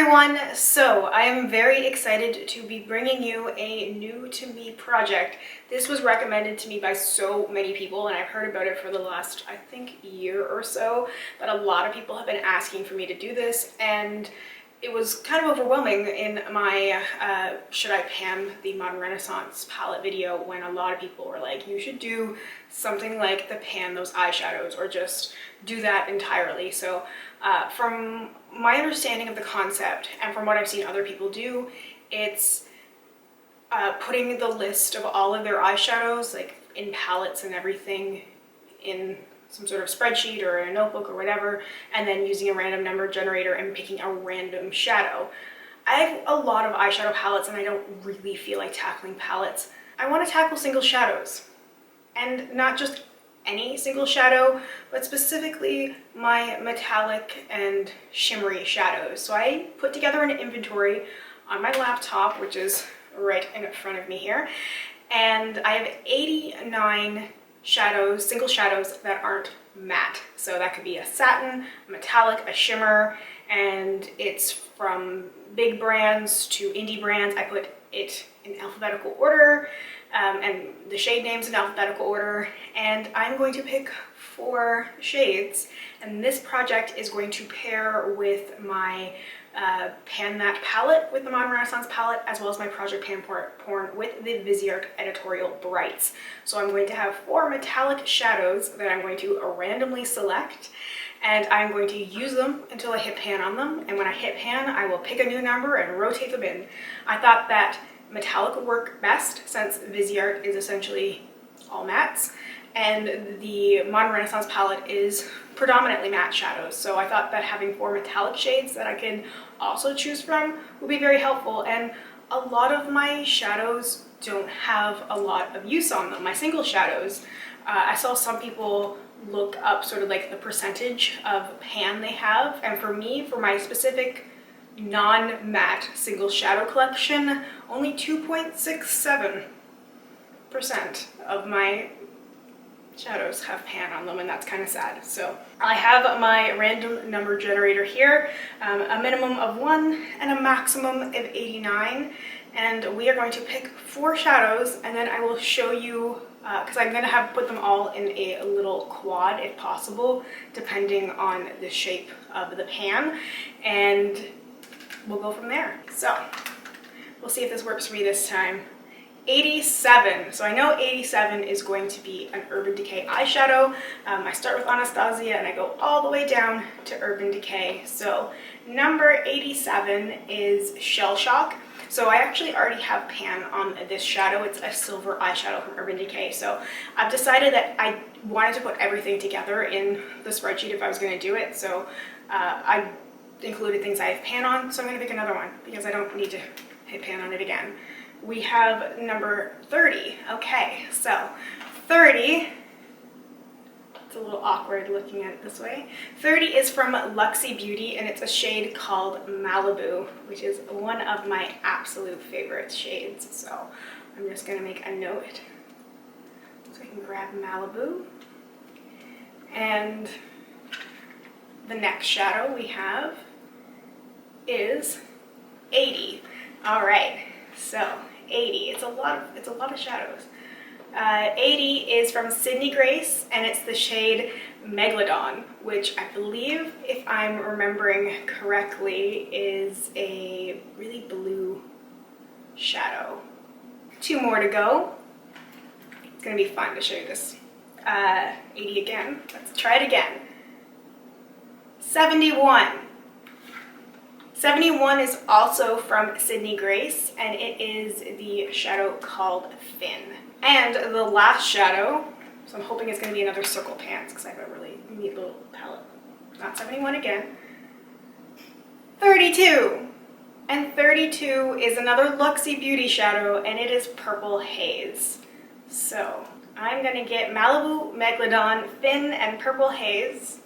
everyone! So I am very excited to be bringing you a new to me project. This was recommended to me by so many people and I've heard about it for the last, I think, year or so, but a lot of people have been asking for me to do this and it was kind of overwhelming in my Should I Pan the Modern Renaissance palette video when a lot of people were like, you should do something like the pan those eyeshadows or just do that entirely. So from my understanding of the concept and from what I've seen other people do, it's putting the list of all of their eyeshadows like in palettes and everything in some sort of spreadsheet or a notebook or whatever, and then using a random number generator and picking a random shadow. I have a lot of eyeshadow palettes and I don't really feel like tackling palettes. I want to tackle single shadows, and not just any single shadow, but specifically my metallic and shimmery shadows. So I put together an inventory on my laptop, which is right in front of me here, and I have 89 shadows, single shadows that aren't matte. So that could be a satin, a metallic, a shimmer, and it's from big brands to indie brands. I put it in alphabetical order and the shade names in alphabetical order, and I'm going to pick 4 shades, and this project is going to pair with my Pan That palette with the Modern Renaissance palette, as well as my ProjectPanPorn with the Viseart Editorial Brights. So I'm going to have 4 metallic shadows that I'm going to randomly select, and I'm going to use them until I hit pan on them, and when I hit pan I will pick a new number and rotate them in. I thought that metallic would work best since Viseart is essentially all mattes, and the Modern Renaissance palette is predominantly matte shadows, so I thought that having 4 metallic shades that I can also choose from would be very helpful. And a lot of my shadows don't have a lot of use on them, my single shadows. I saw some people look up sort of like the percentage of pan they have, and for me, for my specific non-matte single shadow collection, only 2.67% of my shadows have pan on them, and that's kind of sad. So I have my random number generator here, a minimum of 1 and a maximum of 89, and we are going to pick 4 shadows, and then I will show you because I'm going to put them all in a little quad if possible, depending on the shape of the pan, and we'll go from there. So we'll see if this works for me this time. 87. So I know 87 is going to be an Urban Decay eyeshadow. I start with Anastasia and I go all the way down to Urban Decay. So number 87 is Shell Shock. So I actually already have pan on this shadow. It's a silver eyeshadow from Urban Decay. So I've decided that I wanted to put everything together in the spreadsheet if I was going to do it. So I included things I have pan on, so I'm going to pick another one because I don't need to hit pan on it again. We have number 30. Okay, so 30, it's a little awkward looking at it this way. 30 is from Looxi Beauty, and it's a shade called Malibu, which is one of my absolute favorite shades. So I'm just going to make a note so I can grab Malibu. And the next shadow we have is 80. All right, so 80. It's a lot of shadows. 80 is from Sydney Grace, and it's the shade Megalodon, which I believe, if I'm remembering correctly, is a really blue shadow. 2 more to go. It's gonna be fun to show you this. 80 again. Let's try it again. 71. 71 is also from Sydney Grace, and it is the shadow called Fin. And the last shadow, so I'm hoping it's going to be another circle pants because I have a really neat little palette. Not 71 again. 32. And 32 is another Looxi Beauty shadow, and it is Purple Haze. So I'm going to get Malibu, Megalodon, Fin, and Purple Haze.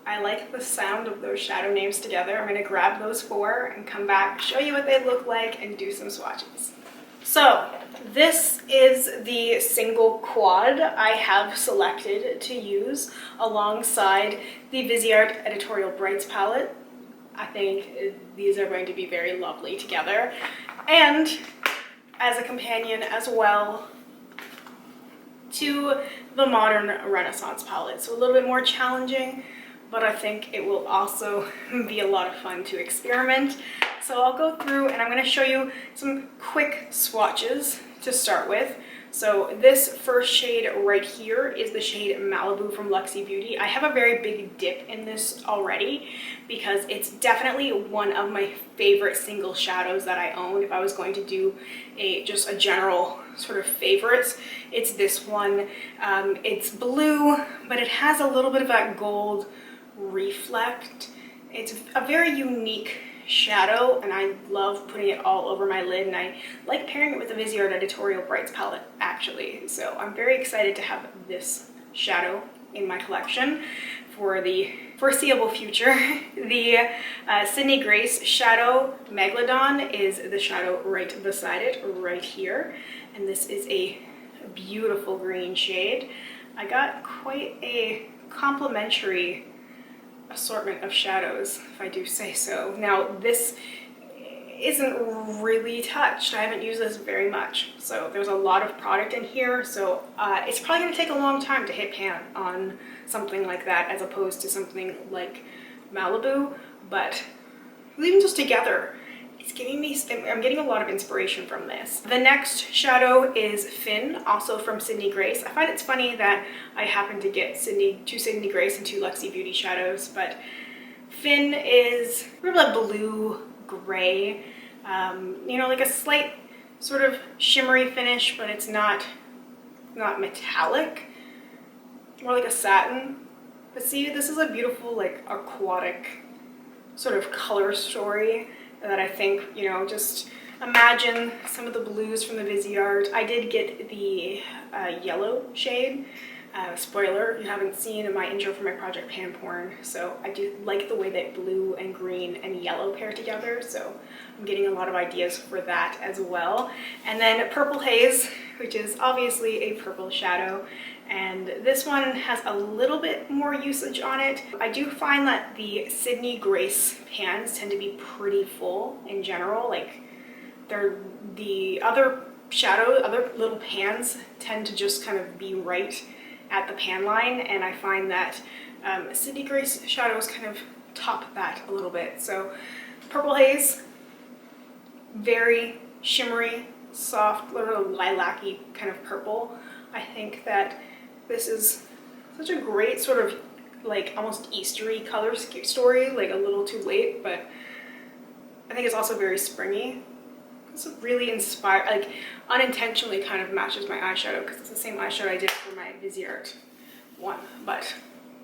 I like the sound of those shadow names together. I'm going to grab those 4 and come back, show you what they look like, and do some swatches. So this is the single quad I have selected to use alongside the Viseart Editorial Brights palette. I think these are going to be very lovely together. And as a companion as well to the Modern Renaissance palette. So a little bit more challenging, but I think it will also be a lot of fun to experiment. So I'll go through and I'm going to show you some quick swatches to start with. So this first shade right here is the shade Malibu from Looxi Beauty. I have a very big dip in this already because it's definitely one of my favorite single shadows that I own. If I was going to do just a general sort of favorites, it's this one. It's blue, but it has a little bit of that gold reflect. It's a very unique shadow and I love putting it all over my lid, and I like pairing it with the Viseart Editorial Brights palette actually. So I'm very excited to have this shadow in my collection for the foreseeable future. The Sydney Grace shadow Megalodon is the shadow right beside it, right here. And this is a beautiful green shade. I got quite a complimentary assortment of shadows, if I do say so. Now this isn't really touched. I haven't used this very much, so there's a lot of product in here, so it's probably going to take a long time to hit pan on something like that as opposed to something like Malibu, but even just together, it's giving me, I'm getting a lot of inspiration from this. The next shadow is Finn, also from Sydney Grace. I find it's funny that I happen to get two Sydney Grace and two Looxi Beauty shadows, but Finn is really a blue gray, you know, like a slight sort of shimmery finish, but it's not metallic, more like a satin. But see, this is a beautiful like aquatic sort of color story that I think, you know, just imagine some of the blues from the Viseart. I did get the yellow shade. Spoiler, you haven't seen my intro for my Project PanPorn, so I do like the way that blue and green and yellow pair together, so I'm getting a lot of ideas for that as well. And then Purple Haze, which is obviously a purple shadow, and this one has a little bit more usage on it. I do find that the Sydney Grace pans tend to be pretty full in general. Like the other little pans tend to just kind of be right at the pan line, and I find that Sydney Grace shadows kind of top that a little bit. So Purple Haze, very shimmery, soft, little lilac-y kind of purple. I think that this is such a great sort of like almost Eastery color story, like a little too late, but I think it's also very springy. It's really inspired, like unintentionally kind of matches my eyeshadow because it's the same eyeshadow I did for my Viseart one, but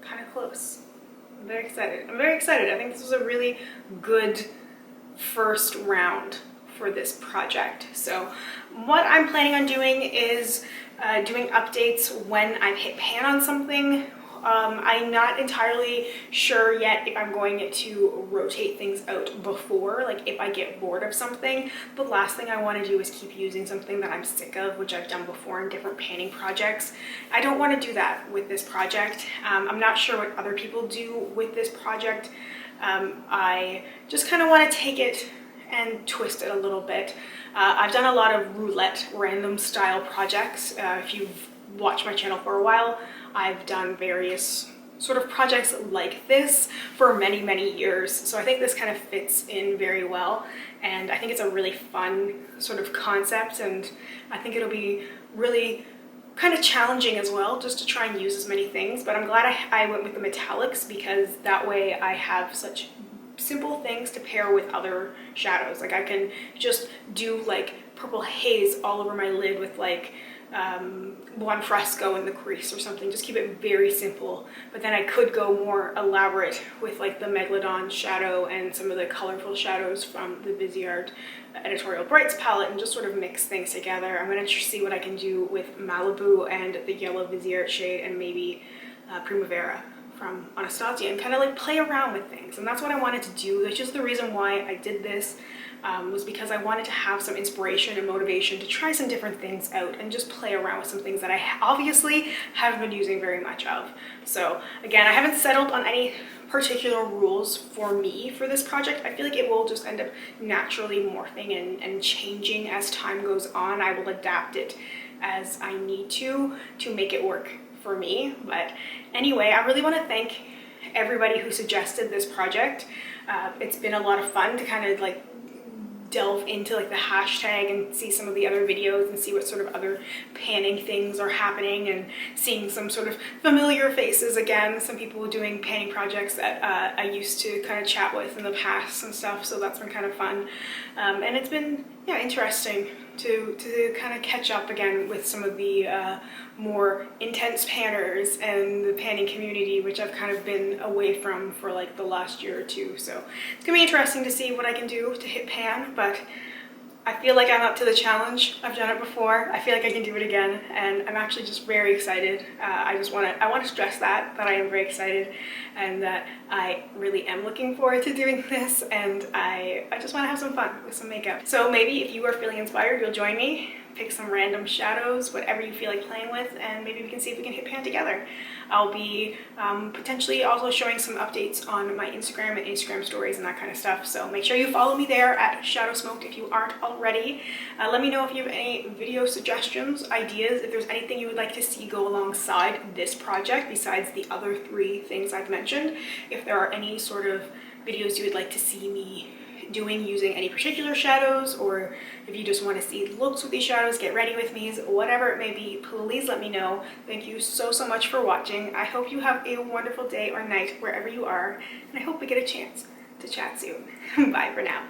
kind of close. I'm very excited. I'm very excited. I think this was a really good first round for this project. So what I'm planning on doing is doing updates when I've hit pan on something. I'm not entirely sure yet if I'm going to rotate things out before, like if I get bored of something. The last thing I want to do is keep using something that I'm sick of, which I've done before in different panning projects. I don't want to do that with this project. I'm not sure what other people do with this project. I just kind of want to take it and twist it a little bit. I've done a lot of roulette random style projects. If you've watched my channel for a while, I've done various sort of projects like this for many, many years. So I think this kind of fits in very well. And I think it's a really fun sort of concept. And I think it'll be really kind of challenging as well, just to try and use as many things. But I'm glad I went with the metallics because that way I have such simple things to pair with other shadows. Like I can just do like Purple Haze all over my lid with like Buon Fresco in the crease or something, just keep it very simple. But then I could go more elaborate with like the Megalodon shadow and some of the colorful shadows from the Viseart Editorial Brights palette and just sort of mix things together. I'm going to see what I can do with Malibu and the yellow Viseart shade and maybe Primavera from Anastasia and kind of like play around with things. And that's what I wanted to do. That's just the reason why I did this, was because I wanted to have some inspiration and motivation to try some different things out and just play around with some things that I obviously haven't been using very much of. So again, I haven't settled on any particular rules for me for this project. I feel like it will just end up naturally morphing and changing as time goes on. I will adapt it as I need to make it work for me. But anyway, I really want to thank everybody who suggested this project. It's been a lot of fun to kind of like delve into like the hashtag and see some of the other videos and see what sort of other panning things are happening, and seeing some sort of familiar faces again, some people doing panning projects that I used to kind of chat with in the past and stuff, so that's been kind of fun. And it's been, yeah, interesting to kind of catch up again with some of the more intense panners and the panning community, which I've kind of been away from for like the last year or two. So it's gonna be interesting to see what I can do to hit pan, but I feel like I'm up to the challenge. I've done it before. I feel like I can do it again, and I'm actually just very excited. I want to stress that I am very excited, and that I really am looking forward to doing this, and I just want to have some fun with some makeup. So maybe if you are feeling inspired, you'll join me. Pick some random shadows, whatever you feel like playing with, and maybe we can see if we can hit pan together. I'll be potentially also showing some updates on my Instagram and Instagram stories and that kind of stuff. So make sure you follow me there at Shadow Smoked if you aren't already. Let me know if you have any video suggestions, ideas, if there's anything you would like to see go alongside this project besides the other 3 things I've mentioned. If there are any sort of videos you would like to see me doing using any particular shadows, or if you just want to see looks with these shadows, get ready with me, whatever it may be, please let me know. Thank you so much for watching. I hope you have a wonderful day or night wherever you are, and I hope we get a chance to chat soon. Bye for now.